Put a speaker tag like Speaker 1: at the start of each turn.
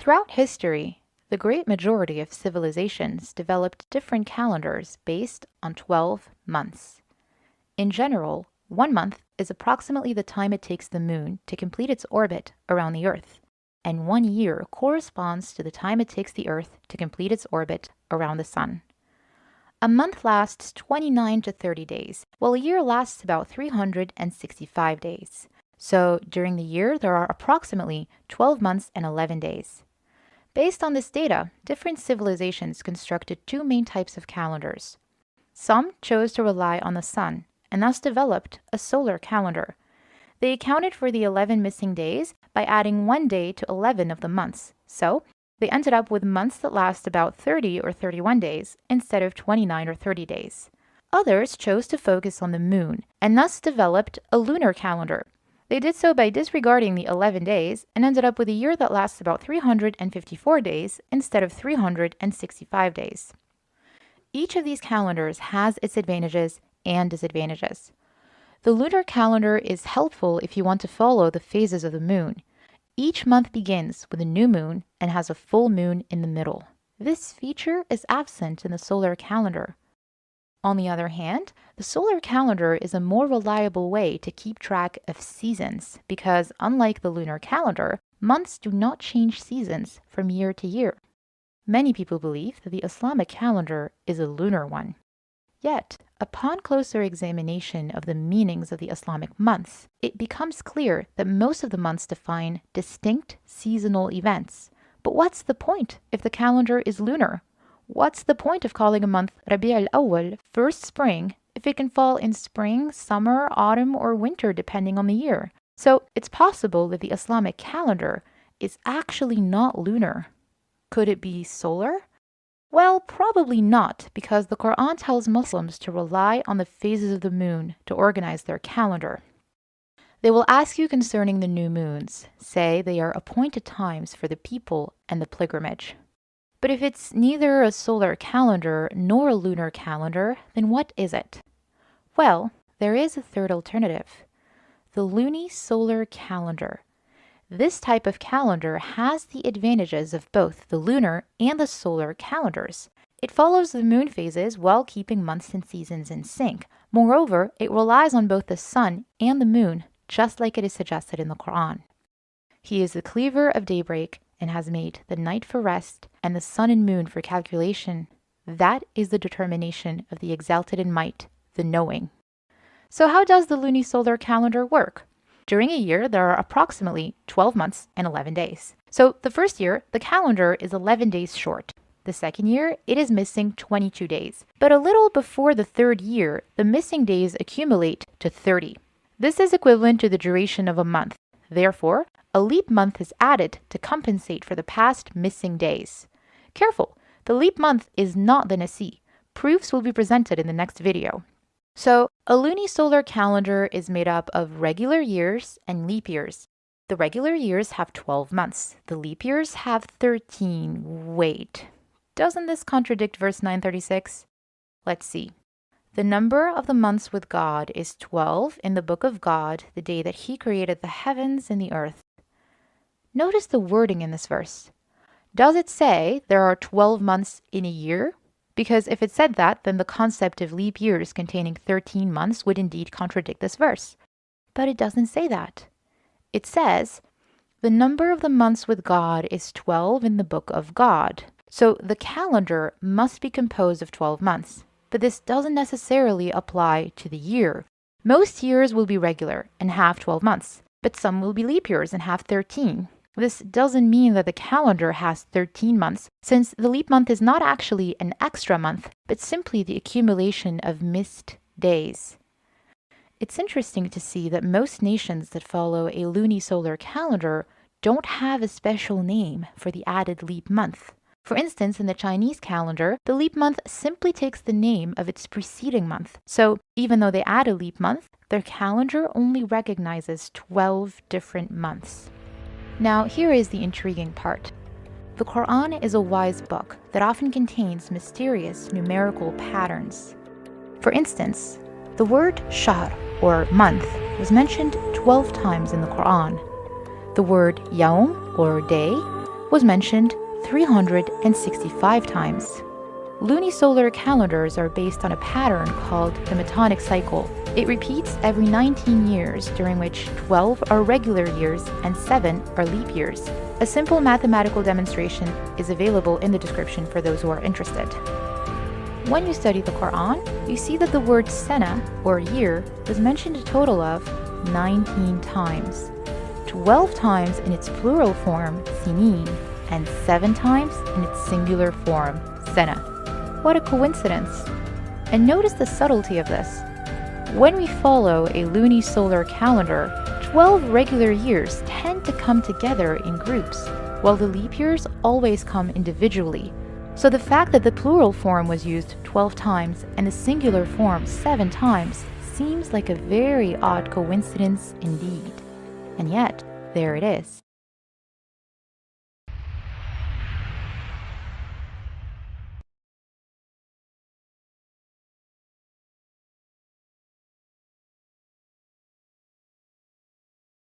Speaker 1: Throughout history, the great majority of civilizations developed different calendars based on 12 months. In general, 1 month is approximately the time it takes the moon to complete its orbit around the Earth, and 1 year corresponds to the time it takes the Earth to complete its orbit around the Sun. A month lasts 29 to 30 days, while a year lasts about 365 days. So during the year, there are approximately 12 months and 11 days. Based on this data, different civilizations constructed two main types of calendars. Some chose to rely on the sun, and thus developed a solar calendar. They accounted for the 11 missing days by adding 1 day to 11 of the months. So they ended up with months that last about 30 or 31 days instead of 29 or 30 days. Others chose to focus on the moon and thus developed a lunar calendar. They did so by disregarding the 11 days and ended up with a year that lasts about 354 days instead of 365 days. Each of these calendars has its advantages and disadvantages. The lunar calendar is helpful if you want to follow the phases of the moon. Each month begins with a new moon and has a full moon in the middle. This feature is absent in the solar calendar. On the other hand, the solar calendar is a more reliable way to keep track of seasons because, unlike the lunar calendar, months do not change seasons from year to year. Many people believe that the Islamic calendar is a lunar one. Yet, upon closer examination of the meanings of the Islamic months, it becomes clear that most of the months define distinct seasonal events. But what's the point if the calendar is lunar? What's the point of calling a month Rabi' al-Awwal, first spring, if it can fall in spring, summer, autumn, or winter depending on the year? So it's possible that the Islamic calendar is actually not lunar. Could it be solar? Well, probably not, because the Quran tells Muslims to rely on the phases of the moon to organize their calendar. They will ask you concerning the new moons. Say they are appointed times for the people and the pilgrimage. But if it's neither a solar calendar nor a lunar calendar, then what is it? Well, there is a third alternative. The lunisolar calendar. This type of calendar has the advantages of both the lunar and the solar calendars. It follows the moon phases while keeping months and seasons in sync. Moreover, it relies on both the sun and the moon, just like it is suggested in the Quran. He is the cleaver of daybreak and has made the night for rest and the sun and moon for calculation. That is the determination of the exalted in might, the knowing. So how does the lunisolar calendar work? During a year, there are approximately 12 months and 11 days. So the first year, the calendar is 11 days short. The second year, it is missing 22 days. But a little before the third year, the missing days accumulate to 30. This is equivalent to the duration of a month. Therefore, a leap month is added to compensate for the past missing days. Careful, the leap month is not the Nasi. Proofs will be presented in the next video. So, a lunisolar calendar is made up of regular years and leap years. The regular years have 12 months. The leap years have 13. Wait, doesn't this contradict verse 936? Let's see. The number of the months with God is 12 in the book of God, the day that He created the heavens and the earth. Notice the wording in this verse. Does it say there are 12 months in a year? Because if it said that, then the concept of leap years containing 13 months would indeed contradict this verse. But it doesn't say that. It says, the number of the months with God is 12 in the book of God. So the calendar must be composed of 12 months. But this doesn't necessarily apply to the year. Most years will be regular and have 12 months, but some will be leap years and have 13. This doesn't mean that the calendar has 13 months, since the leap month is not actually an extra month, but simply the accumulation of missed days. It's interesting to see that most nations that follow a lunisolar calendar don't have a special name for the added leap month. For instance, in the Chinese calendar, the leap month simply takes the name of its preceding month. So even though they add a leap month, their calendar only recognizes 12 different months. Now, here is the intriguing part. The Quran is a wise book that often contains mysterious numerical patterns. For instance, the word shahr, or month, was mentioned 12 times in the Quran. The word yawm, or day, was mentioned 365 times. Lunisolar calendars are based on a pattern called the Metonic cycle. It repeats every 19 years, during which 12 are regular years and 7 are leap years. A simple mathematical demonstration is available in the description for those who are interested. When you study the Quran, you see that the word sana, or year, was mentioned a total of 19 times. 12 times in its plural form, sinin, and 7 times in its singular form, sana. What a coincidence! And notice the subtlety of this. When we follow a lunisolar calendar, 12 regular years tend to come together in groups, while the leap years always come individually. So the fact that the plural form was used 12 times and the singular form 7 times seems like a very odd coincidence indeed. And yet, there it is.